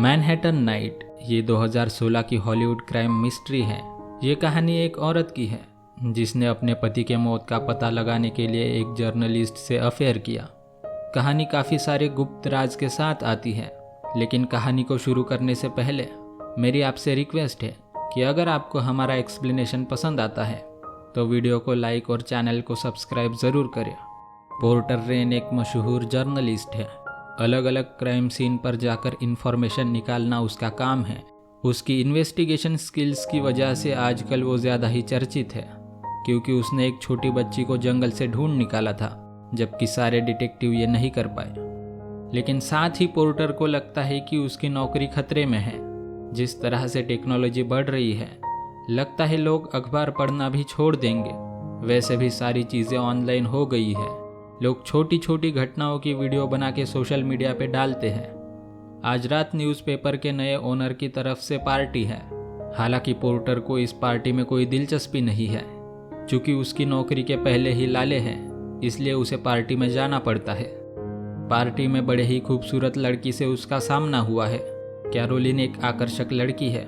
Manhattan night ये 2016 की Hollywood crime mystery है। ये कहानी एक औरत की है जिसने अपने पति के मौत का पता लगाने के लिए एक जर्नलिस्ट से अफेयर किया। कहानी काफ़ी सारे गुप्त राज के साथ आती है, लेकिन कहानी को शुरू करने से पहले मेरी आपसे रिक्वेस्ट है कि अगर आपको हमारा एक्सप्लेनेशन पसंद आता है तो वीडियो को लाइक और चैनल को सब्सक्राइब ज़रूर करें। पोर्टर रेन एक मशहूर जर्नलिस्ट है। अलग अलग क्राइम सीन पर जाकर इन्फॉर्मेशन निकालना उसका काम है। उसकी इन्वेस्टिगेशन स्किल्स की वजह से आजकल वो ज़्यादा ही चर्चित है, क्योंकि उसने एक छोटी बच्ची को जंगल से ढूंढ निकाला था, जबकि सारे डिटेक्टिव ये नहीं कर पाए। लेकिन साथ ही पोर्टर को लगता है कि उसकी नौकरी खतरे में है। जिस तरह से टेक्नोलॉजी बढ़ रही है, लगता है लोग अखबार पढ़ना भी छोड़ देंगे। वैसे भी सारी चीज़ें ऑनलाइन हो गई है। लोग छोटी छोटी घटनाओं की वीडियो बना के सोशल मीडिया पे डालते हैं। आज रात न्यूज़पेपर के नए ओनर की तरफ से पार्टी है। हालांकि पोर्टर को इस पार्टी में कोई दिलचस्पी नहीं है। चूँकि उसकी नौकरी के पहले ही लाले हैं, इसलिए उसे पार्टी में जाना पड़ता है। पार्टी में बड़े ही खूबसूरत लड़की से उसका सामना हुआ है। कैरोलिन एक आकर्षक लड़की है।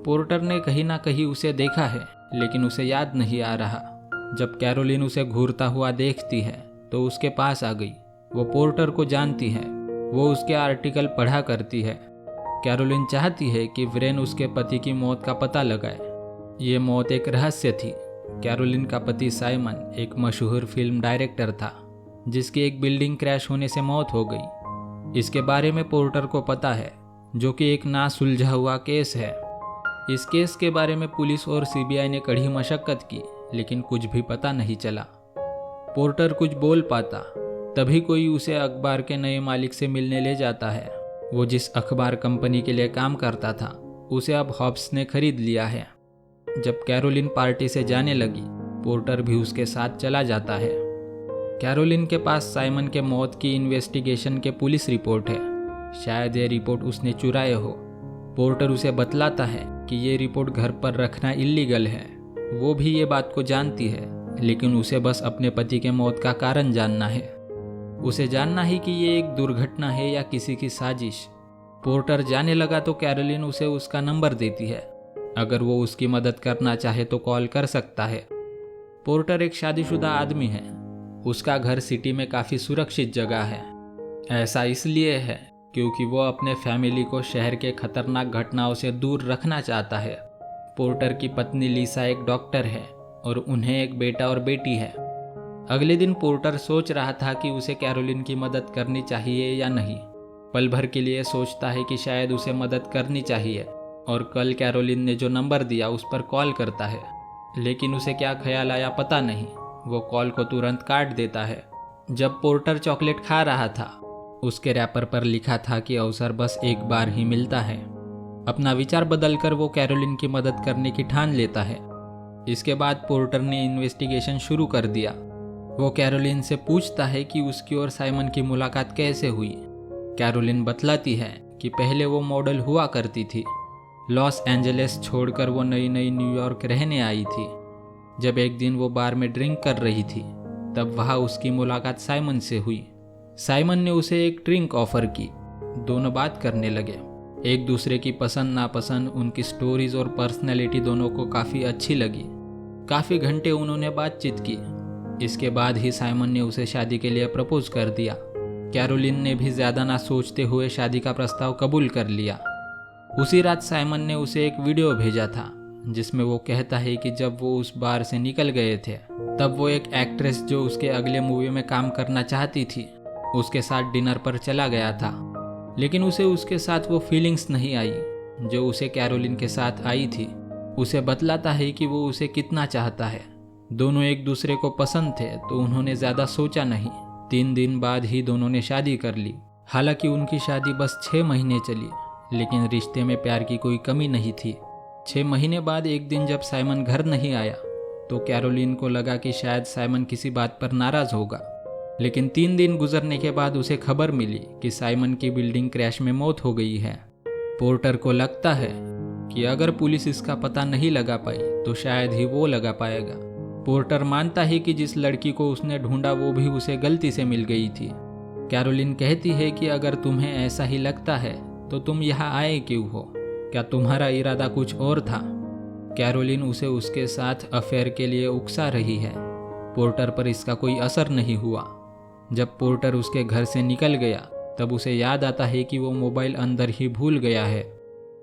पोर्टर ने कहीं ना कहीं उसे देखा है, लेकिन उसे याद नहीं आ रहा। जब कैरोलिन उसे घूरता हुआ देखती है तो उसके पास आ गई। वो पोर्टर को जानती है। वो उसके आर्टिकल पढ़ा करती है। कैरोलिन चाहती है कि व्रेन उसके पति की मौत का पता लगाए। ये मौत एक रहस्य थी। कैरोलिन का पति साइमन एक मशहूर फिल्म डायरेक्टर था, जिसकी एक बिल्डिंग क्रैश होने से मौत हो गई। इसके बारे में पोर्टर को पता है, जो कि एक ना सुलझा हुआ केस है। इस केस के बारे में पुलिस और सीबीआई ने कड़ी मशक्कत की, लेकिन कुछ भी पता नहीं चला। पोर्टर कुछ बोल पाता, तभी कोई उसे अखबार के नए मालिक से मिलने ले जाता है। वो जिस अखबार कंपनी के लिए काम करता था, उसे अब हॉब्स ने खरीद लिया है। जब कैरोलिन पार्टी से जाने लगी, पोर्टर भी उसके साथ चला जाता है। कैरोलिन के पास साइमन के मौत की इन्वेस्टिगेशन के पुलिस रिपोर्ट है। शायद ये रिपोर्ट उसने चुराए हो। पोर्टर उसे बतलाता है कि ये रिपोर्ट घर पर रखना इल्लीगल है। वो भी ये बात को जानती है, लेकिन उसे बस अपने पति के मौत का कारण जानना है। उसे जानना है कि ये एक दुर्घटना है या किसी की साजिश। पोर्टर जाने लगा तो कैरोलिन उसे उसका नंबर देती है। अगर वो उसकी मदद करना चाहे तो कॉल कर सकता है। पोर्टर एक शादीशुदा आदमी है। उसका घर सिटी में काफ़ी सुरक्षित जगह है। ऐसा इसलिए है क्योंकि वो अपने फैमिली को शहर के खतरनाक घटनाओं से दूर रखना चाहता है। पोर्टर की पत्नी लीसा एक डॉक्टर है और उन्हें एक बेटा और बेटी है। अगले दिन पोर्टर सोच रहा था कि उसे कैरोलिन की मदद करनी चाहिए या नहीं। पल भर के लिए सोचता है कि शायद उसे मदद करनी चाहिए, और कल कैरोलिन ने जो नंबर दिया उस पर कॉल करता है। लेकिन उसे क्या ख्याल आया पता नहीं। वो कॉल को तुरंत काट देता है। जब पोर्टर चॉकलेट खा रहा था, उसके रैपर पर लिखा था कि अवसर बस एक बार ही मिलता है। अपना विचार बदलकर वो कैरोलिन की मदद करने की ठान लेता है। इसके बाद पोर्टर ने इन्वेस्टिगेशन शुरू कर दिया। वो कैरोलिन से पूछता है कि उसकी और साइमन की मुलाकात कैसे हुई। कैरोलिन बतलाती है कि पहले वो मॉडल हुआ करती थी। लॉस एंजलिस छोड़कर वो नई नई न्यूयॉर्क रहने आई थी। जब एक दिन वो बार में ड्रिंक कर रही थी, तब वहाँ उसकी मुलाकात साइमन से हुई। साइमन ने उसे एक ड्रिंक ऑफर की। दोनों बात करने लगे। एक दूसरे की पसंद नापसंद, उनकी स्टोरीज और पर्सनैलिटी दोनों को काफ़ी अच्छी लगी। काफ़ी घंटे उन्होंने बातचीत की। इसके बाद ही साइमन ने उसे शादी के लिए प्रपोज कर दिया। कैरोलिन ने भी ज़्यादा ना सोचते हुए शादी का प्रस्ताव कबूल कर लिया। उसी रात साइमन ने उसे एक वीडियो भेजा था, जिसमें वो कहता है कि जब वो उस बार से निकल गए थे, तब वो एक एक्ट्रेस जो उसके अगले मूवी में काम करना चाहती थी, उसके साथ डिनर पर चला गया था। लेकिन उसे उसके साथ वो फीलिंग्स नहीं आई जो उसे कैरोलिन के साथ आई थी। उसे बतलाता है कि वो उसे कितना चाहता है। दोनों एक दूसरे को पसंद थे, तो उन्होंने ज़्यादा सोचा नहीं। 3 दिन बाद ही दोनों ने शादी कर ली। हालांकि उनकी शादी बस 6 महीने चली, लेकिन रिश्ते में प्यार की कोई कमी नहीं थी। 6 महीने बाद एक दिन जब साइमन घर नहीं आया, तो कैरोलिन को लगा कि शायद साइमन किसी बात पर नाराज़ होगा। लेकिन 3 दिन गुजरने के बाद उसे खबर मिली कि साइमन की बिल्डिंग क्रैश में मौत हो गई है। पोर्टर को लगता है कि अगर पुलिस इसका पता नहीं लगा पाई तो शायद ही वो लगा पाएगा। पोर्टर मानता है कि जिस लड़की को उसने ढूंढा वो भी उसे गलती से मिल गई थी। कैरोलिन कहती है कि अगर तुम्हें ऐसा ही लगता है तो तुम यहाँ आए क्यों हो? क्या तुम्हारा इरादा कुछ और था? कैरोलिन उसे उसके साथ अफेयर के लिए उकसा रही है। पोर्टर पर इसका कोई असर नहीं हुआ। जब पोर्टर उसके घर से निकल गया तब उसे याद आता है कि वो मोबाइल अंदर ही भूल गया है।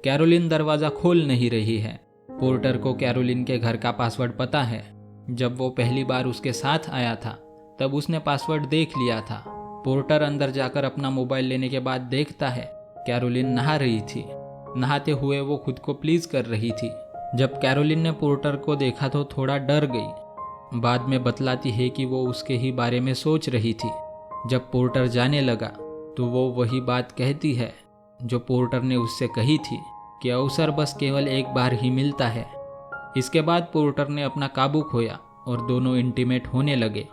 कैरोलिन दरवाज़ा खोल नहीं रही है। पोर्टर को कैरोलिन के घर का पासवर्ड पता है। जब वो पहली बार उसके साथ आया था तब उसने पासवर्ड देख लिया था। पोर्टर अंदर जाकर अपना मोबाइल लेने के बाद देखता है कैरोलिन नहा रही थी। नहाते हुए वो खुद को प्लीज कर रही थी। जब कैरोलिन ने पोर्टर को देखा तो थोड़ा डर गई। बाद में बतलाती है कि वो उसके ही बारे में सोच रही थी। जब पोर्टर जाने लगा तो वो वही बात कहती है जो पोर्टर ने उससे कही थी कि अवसर बस केवल एक बार ही मिलता है। इसके बाद पोर्टर ने अपना काबू खोया और दोनों इंटीमेट होने लगे।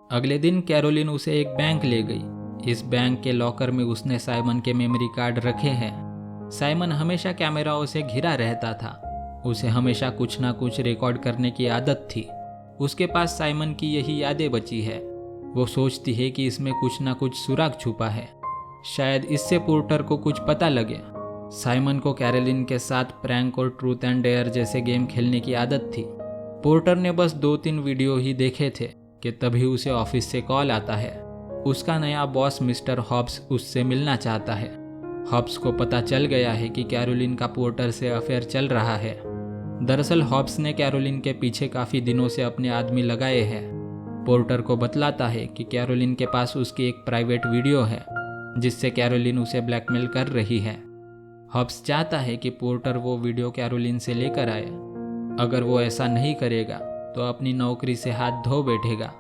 अगले दिन कैरोलिन उसे एक बैंक ले गई। इस बैंक के लॉकर में उसने साइमन के मेमोरी कार्ड रखे हैं। साइमन हमेशा कैमराओं से घिरा रहता था। उसे हमेशा कुछ ना कुछ रिकॉर्ड करने की आदत थी। उसके पास साइमन की यही यादें बची है। वो सोचती है कि इसमें कुछ ना कुछ सुराग छुपा है। शायद इससे पोर्टर को कुछ पता लगे। साइमन को कैरोलिन के साथ प्रैंक और ट्रूथ एंड डेयर जैसे गेम खेलने की आदत थी। पोर्टर ने बस 2-3 वीडियो ही देखे थे कि तभी उसे ऑफिस से कॉल आता है। उसका नया बॉस मिस्टर हॉब्स उससे मिलना चाहता है। हॉब्स को पता चल गया है कि कैरोलिन का पोर्टर से अफेयर चल रहा है। दरअसल हॉब्स ने कैरोलिन के पीछे काफ़ी दिनों से अपने आदमी लगाए हैं। पोर्टर को बतलाता है कि कैरोलिन के पास उसकी एक प्राइवेट वीडियो है जिससे कैरोलिन उसे ब्लैकमेल कर रही है। हॉब्स चाहता है कि पोर्टर वो वीडियो कैरोलिन से लेकर आए। अगर वो ऐसा नहीं करेगा तो अपनी नौकरी से हाथ धो बैठेगा।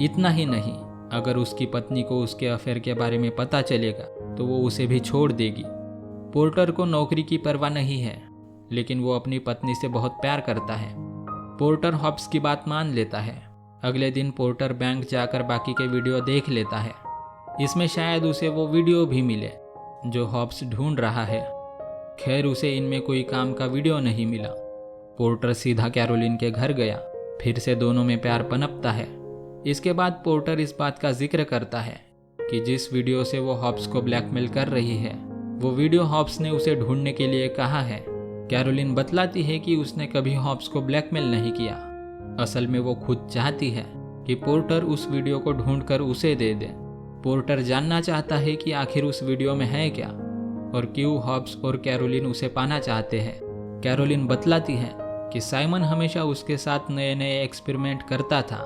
इतना ही नहीं, अगर उसकी पत्नी को उसके अफेयर के बारे में पता चलेगा तो वो उसे भी छोड़ देगी। पोर्टर को नौकरी की परवाह नहीं है, लेकिन वो अपनी पत्नी से बहुत प्यार करता है। पोर्टर हॉब्स की बात मान लेता है। अगले दिन पोर्टर बैंक जाकर बाकी के वीडियो देख लेता है। इसमें शायद उसे वो वीडियो भी मिले जो हॉब्स ढूंढ रहा है। खैर उसे इनमें कोई काम का वीडियो नहीं मिला। पोर्टर सीधा कैरोलिन के घर गया। फिर से दोनों में प्यार पनपता है। इसके बाद पोर्टर इस बात का जिक्र करता है कि जिस वीडियो से वो हॉब्स को ब्लैकमेल कर रही है वो वीडियो हॉब्स ने उसे ढूंढने के लिए कहा है। कैरोलिन बतलाती है कि उसने कभी हॉब्स को ब्लैकमेल नहीं किया। असल में वो खुद चाहती है कि पोर्टर उस वीडियो को ढूंढकर उसे दे दे। पोर्टर जानना चाहता है कि आखिर उस वीडियो में है क्या और क्यों हॉब्स और कैरोलिन उसे पाना चाहते हैं। कैरोलिन बतलाती है कि साइमन हमेशा उसके साथ नए नए एक्सपेरिमेंट करता था।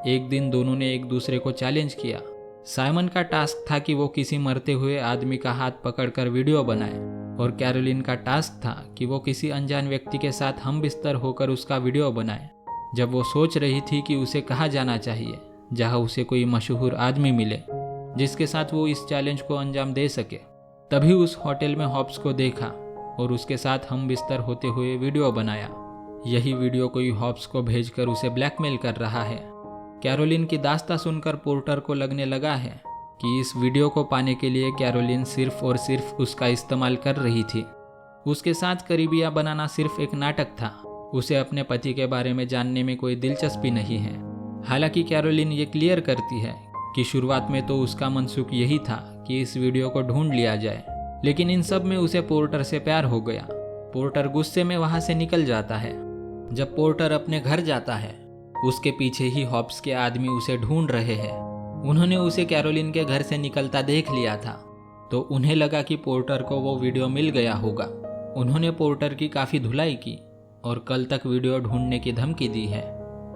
एक दिन दोनों ने एक दूसरे को चैलेंज किया। साइमन का टास्क था कि वो किसी मरते हुए आदमी का हाथ पकड़कर वीडियो बनाए और कैरोलिन का टास्क था कि वो किसी अनजान व्यक्ति के साथ हम बिस्तर होकर उसका वीडियो बनाए। जब वो सोच रही थी कि उसे कहाँ जाना चाहिए जहाँ उसे कोई मशहूर आदमी मिले जिसके साथ वो इस चैलेंज को अंजाम दे सके, तभी उस होटल में हॉब्स को देखा और उसके साथ हम बिस्तर होते हुए वीडियो बनाया। यही वीडियो कोई हॉब्स को भेजकर उसे ब्लैकमेल कर रहा है। कैरोलिन की दास्तां सुनकर पोर्टर को लगने लगा है कि इस वीडियो को पाने के लिए कैरोलिन सिर्फ और सिर्फ उसका इस्तेमाल कर रही थी। उसके साथ करीबियां बनाना सिर्फ एक नाटक था। उसे अपने पति के बारे में जानने में कोई दिलचस्पी नहीं है। हालांकि कैरोलिन ये क्लियर करती है कि शुरुआत में तो उसका मनसूख यही था कि इस वीडियो को ढूंढ लिया जाए, लेकिन इन सब में उसे पोर्टर से प्यार हो गया। पोर्टर गुस्से में वहां से निकल जाता है। जब पोर्टर अपने घर जाता है उसके पीछे ही हॉब्स के आदमी उसे ढूंढ रहे हैं। उन्होंने उसे कैरोलिन के घर से निकलता देख लिया था तो उन्हें लगा कि पोर्टर को वो वीडियो मिल गया होगा। उन्होंने पोर्टर की काफ़ी धुलाई की और कल तक वीडियो ढूंढने की धमकी दी है।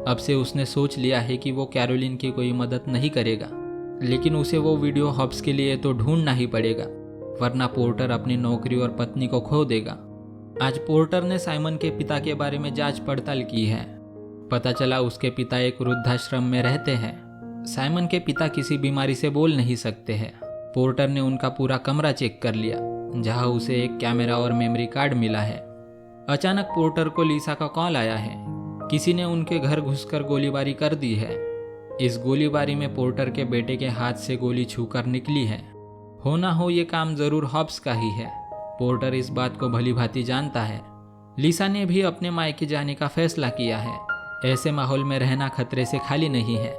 अब से उसने सोच लिया है कि वो कैरोलिन की कोई मदद नहीं करेगा, लेकिन उसे वो वीडियो हॉब्स के लिए तो ढूंढना ही पड़ेगा, वरना पोर्टर अपनी नौकरी और पत्नी को खो देगा। आज पोर्टर ने साइमन के पिता के बारे में जांच पड़ताल की है। पता चला उसके पिता एक वृद्धाश्रम में रहते हैं। साइमन के पिता किसी बीमारी से बोल नहीं सकते हैं। पोर्टर ने उनका पूरा कमरा चेक कर लिया जहां उसे एक कैमरा और मेमोरी कार्ड मिला है। अचानक पोर्टर को लिसा का कॉल आया है। किसी ने उनके घर घुसकर गोलीबारी कर दी है। इस गोलीबारी में पोर्टर के बेटे के हाथ से गोली छूकर निकली है। हो ना हो ये काम जरूर हॉब्स का ही है। पोर्टर इस बात को भली भांति जानता है। लिसा ने भी अपने मायके जाने का फैसला किया है। ऐसे माहौल में रहना खतरे से खाली नहीं है।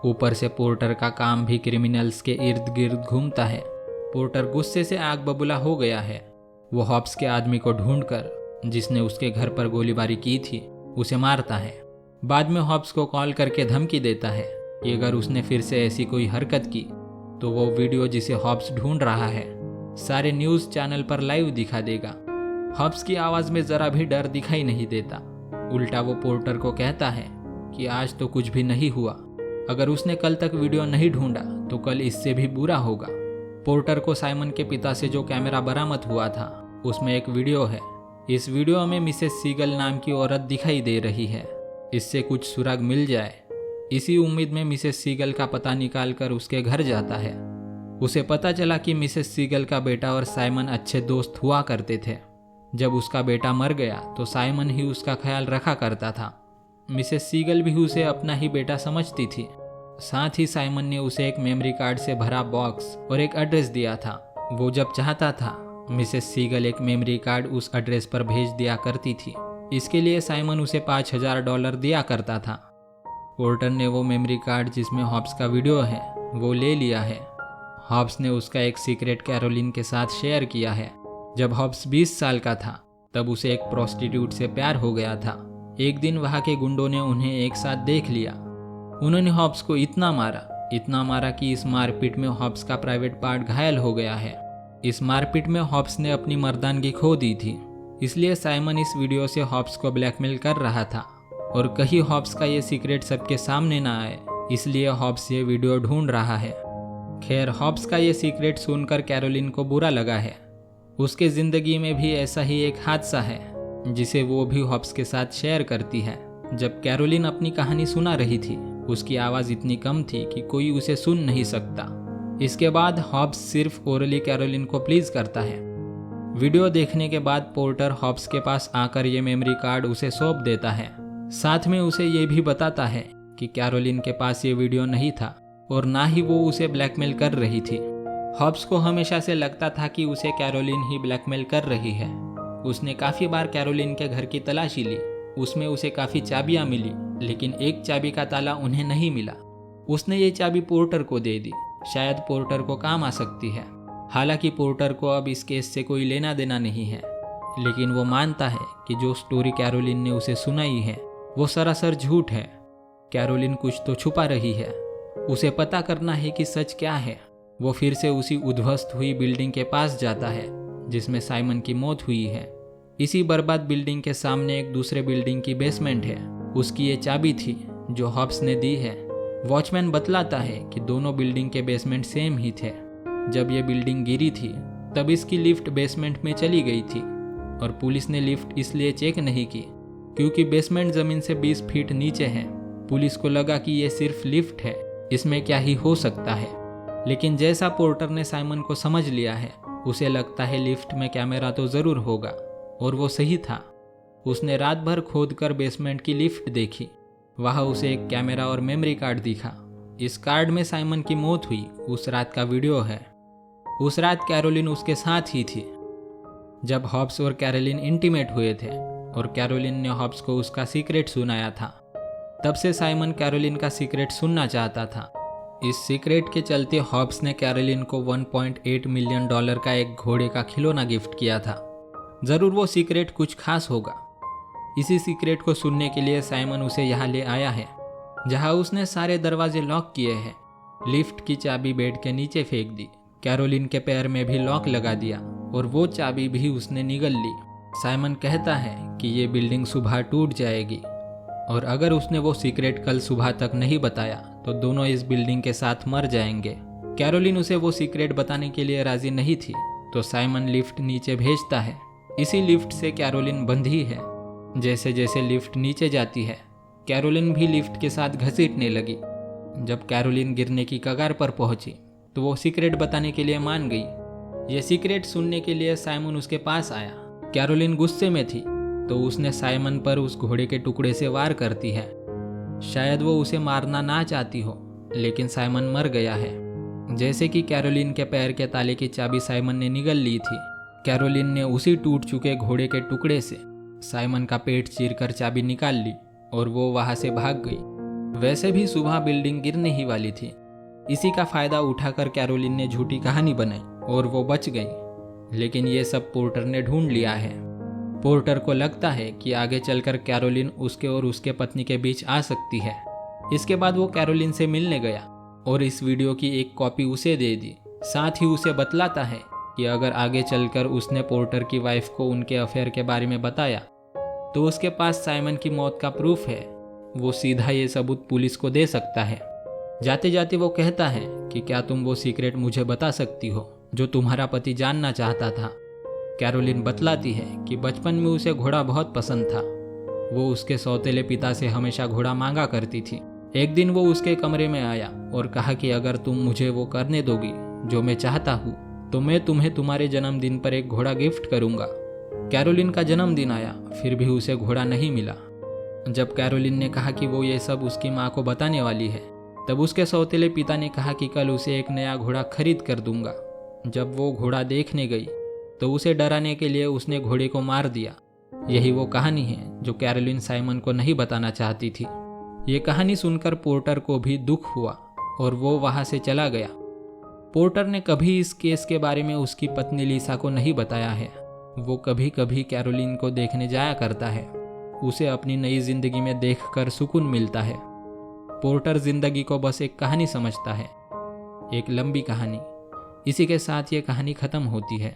ऊपर से पोर्टर का काम भी क्रिमिनल्स के इर्द गिर्द घूमता है। पोर्टर गुस्से से आग बबूला हो गया है। वो हॉब्स के आदमी को ढूंढकर, जिसने उसके घर पर गोलीबारी की थी, उसे मारता है। बाद में हॉब्स को कॉल करके धमकी देता है कि अगर उसने फिर से ऐसी कोई हरकत की तो वो वीडियो जिसे हॉब्स ढूंढ रहा है सारे न्यूज़ चैनल पर लाइव दिखा देगा। हॉब्स की आवाज़ में ज़रा भी डर दिखाई नहीं देता। उल्टा वो पोर्टर को कहता है कि आज तो कुछ भी नहीं हुआ, अगर उसने कल तक वीडियो नहीं ढूंढा तो कल इससे भी बुरा होगा। पोर्टर को साइमन के पिता से जो कैमरा बरामद हुआ था उसमें एक वीडियो है। इस वीडियो में मिसेस सीगल नाम की औरत दिखाई दे रही है। इससे कुछ सुराग मिल जाए, इसी उम्मीद में मिसेस सीगल का पता निकालकर उसके घर जाता है। उसे पता चला कि मिसेस सीगल का बेटा और साइमन अच्छे दोस्त हुआ करते थे। जब उसका बेटा मर गया तो साइमन ही उसका ख्याल रखा करता था। मिसेस सीगल भी उसे अपना ही बेटा समझती थी। साथ ही साइमन ने उसे एक मेमोरी कार्ड से भरा बॉक्स और एक एड्रेस दिया था। वो जब चाहता था मिसेस सीगल एक मेमोरी कार्ड उस एड्रेस पर भेज दिया करती थी। इसके लिए साइमन उसे $5000 दिया करता था। पोर्टर ने वो मेमोरी कार्ड जिसमें हॉब्स का वीडियो है वो ले लिया है। हॉब्स ने उसका एक सीक्रेट कैरोलिन के साथ शेयर किया है। जब हॉब्स 20 साल का था तब उसे एक प्रोस्टिट्यूट से प्यार हो गया था। एक दिन वहाँ के गुंडों ने उन्हें एक साथ देख लिया। उन्होंने हॉब्स को इतना मारा कि इस मारपीट में हॉब्स का प्राइवेट पार्ट घायल हो गया है। इस मारपीट में हॉब्स ने अपनी मर्दानगी खो दी थी। इसलिए साइमन इस वीडियो से हॉब्स को ब्लैकमेल कर रहा था और कहीं हॉब्स का ये सीक्रेट सबके सामने ना आए, इसलिए हॉब्स ये वीडियो ढूंढ रहा है। खैर, हॉब्स का ये सीक्रेट सुनकर कैरोलिन को बुरा लगा है। उसके ज़िंदगी में भी ऐसा ही एक हादसा है जिसे वो भी हॉब्स के साथ शेयर करती है। जब कैरोलिन अपनी कहानी सुना रही थी उसकी आवाज़ इतनी कम थी कि कोई उसे सुन नहीं सकता। इसके बाद हॉब्स सिर्फ ओरली कैरोलिन को प्लीज करता है। वीडियो देखने के बाद पोर्टर हॉब्स के पास आकर ये मेमोरी कार्ड उसे सौंप देता है। साथ में उसे ये भी बताता है कि कैरोलिन के पास ये वीडियो नहीं था और ना ही वो उसे ब्लैकमेल कर रही थी। हॉब्स को हमेशा से लगता था कि उसे कैरोलिन ही ब्लैकमेल कर रही है। उसने काफ़ी बार कैरोलिन के घर की तलाशी ली। उसमें उसे काफ़ी चाबियाँ मिली, लेकिन एक चाबी का ताला उन्हें नहीं मिला। उसने ये चाबी पोर्टर को दे दी, शायद पोर्टर को काम आ सकती है। हालांकि पोर्टर को अब इस केस से कोई लेना देना नहीं है, लेकिन वो मानता है कि जो स्टोरी कैरोलिन ने उसे सुनाई है वो सरासर झूठ है। कैरोलिन कुछ तो छुपा रही है। उसे पता करना है कि सच क्या है। वो फिर से उसी उद्ध्वस्त हुई बिल्डिंग के पास जाता है जिसमें साइमन की मौत हुई है। इसी बर्बाद बिल्डिंग के सामने एक दूसरे बिल्डिंग की बेसमेंट है। उसकी ये चाबी थी जो हॉब्स ने दी है। वॉचमैन बतलाता है कि दोनों बिल्डिंग के बेसमेंट सेम ही थे। जब ये बिल्डिंग गिरी थी तब इसकी लिफ्ट बेसमेंट में चली गई थी और पुलिस ने लिफ्ट इसलिए चेक नहीं की क्योंकि बेसमेंट ज़मीन से 20 फीट नीचे है। पुलिस को लगा कि ये सिर्फ लिफ्ट है, इसमें क्या ही हो सकता है। लेकिन जैसा पोर्टर ने साइमन को समझ लिया है, उसे लगता है लिफ्ट में कैमरा तो ज़रूर होगा, और वो सही था। उसने रात भर खोद कर बेसमेंट की लिफ्ट देखी। वहाँ उसे एक कैमरा और मेमोरी कार्ड दिखा। इस कार्ड में साइमन की मौत हुई उस रात का वीडियो है। उस रात कैरोलिन उसके साथ ही थी जब हॉब्स और कैरोलिन इंटीमेट हुए थे और कैरोलिन ने हॉब्स को उसका सीक्रेट सुनाया था। तब से साइमन कैरोलिन का सीक्रेट सुनना चाहता था। इस सीक्रेट के चलते हॉब्स ने कैरोलिन को $1.8 मिलियन का एक घोड़े का खिलौना गिफ्ट किया था। ज़रूर वो सीक्रेट कुछ खास होगा। इसी सीक्रेट को सुनने के लिए साइमन उसे यहाँ ले आया है, जहाँ उसने सारे दरवाजे लॉक किए हैं। लिफ्ट की चाबी बेड के नीचे फेंक दी। कैरोलिन के पैर में भी लॉक लगा दिया और वो चाबी भी उसने निगल ली। साइमन कहता है कि ये बिल्डिंग सुबह टूट जाएगी और अगर उसने वो सीक्रेट कल सुबह तक नहीं बताया तो दोनों इस बिल्डिंग के साथ मर जाएंगे। कैरोलिन उसे वो सीक्रेट बताने के लिए राजी नहीं थी, तो साइमन लिफ्ट नीचे भेजता है। इसी लिफ्ट से कैरोलिन बंधी है। जैसे जैसे लिफ्ट नीचे जाती है, कैरोलिन भी लिफ्ट के साथ घसीटने लगी। जब कैरोलिन गिरने की कगार पर पहुंची तो वो सीक्रेट बताने के लिए मान गई। ये सीक्रेट सुनने के लिए साइमन उसके पास आया। कैरोलिन गुस्से में थी तो उसने साइमन पर उस घोड़े के टुकड़े से वार करती है। शायद वो उसे मारना ना चाहती हो, लेकिन साइमन मर गया है। जैसे कि कैरोलिन के पैर के ताले की चाबी साइमन ने निगल ली थी, कैरोलिन ने उसी टूट चुके घोड़े के टुकड़े से साइमन का पेट चीरकर चाबी निकाल ली और वो वहां से भाग गई। वैसे भी सुबह बिल्डिंग गिरने ही वाली थी। इसी का फायदा उठाकर कैरोलिन ने झूठी कहानी बनाई और वो बच गई। लेकिन ये सब पोर्टर ने ढूंढ लिया है। पोर्टर को लगता है कि आगे चलकर कैरोलिन उसके और उसके पत्नी के बीच आ सकती है। इसके बाद वो कैरोलिन से मिलने गया और इस वीडियो की एक कॉपी उसे दे दी। साथ ही उसे बतलाता है कि अगर आगे चलकर उसने पोर्टर की वाइफ को उनके अफेयर के बारे में बताया तो उसके पास साइमन की मौत का प्रूफ है। वो सीधा ये सबूत पुलिस को दे सकता है। जाते जाते वो कहता है कि क्या तुम वो सीक्रेट मुझे बता सकती हो जो तुम्हारा पति जानना चाहता था। कैरोलिन बतलाती है कि बचपन में उसे घोड़ा बहुत पसंद था। वो उसके सौतेले पिता से हमेशा घोड़ा मांगा करती थी। एक दिन वो उसके कमरे में आया और कहा कि अगर तुम मुझे वो करने दोगी जो मैं चाहता हूँ तो मैं तुम्हें तुम्हारे जन्मदिन पर एक घोड़ा गिफ्ट करूंगा। कैरोलिन का जन्मदिन आया, फिर भी उसे घोड़ा नहीं मिला। जब कैरोलिन ने कहा कि वो ये सब उसकी माँ को बताने वाली है, तब उसके सौतेले पिता ने कहा कि कल उसे एक नया घोड़ा खरीद कर दूंगा। जब वो घोड़ा देखने गई तो उसे डराने के लिए उसने घोड़े को मार दिया। यही वो कहानी है जो कैरोलिन साइमन को नहीं बताना चाहती थी। ये कहानी सुनकर पोर्टर को भी दुख हुआ और वो वहां से चला गया। पोर्टर ने कभी इस केस के बारे में उसकी पत्नी लिसा को नहीं बताया है। वो कभी कभी कैरोलिन को देखने जाया करता है। उसे अपनी नई जिंदगी में देखकर सुकून मिलता है। पोर्टर जिंदगी को बस एक कहानी समझता है, एक लंबी कहानी। इसी के साथ ये कहानी खत्म होती है।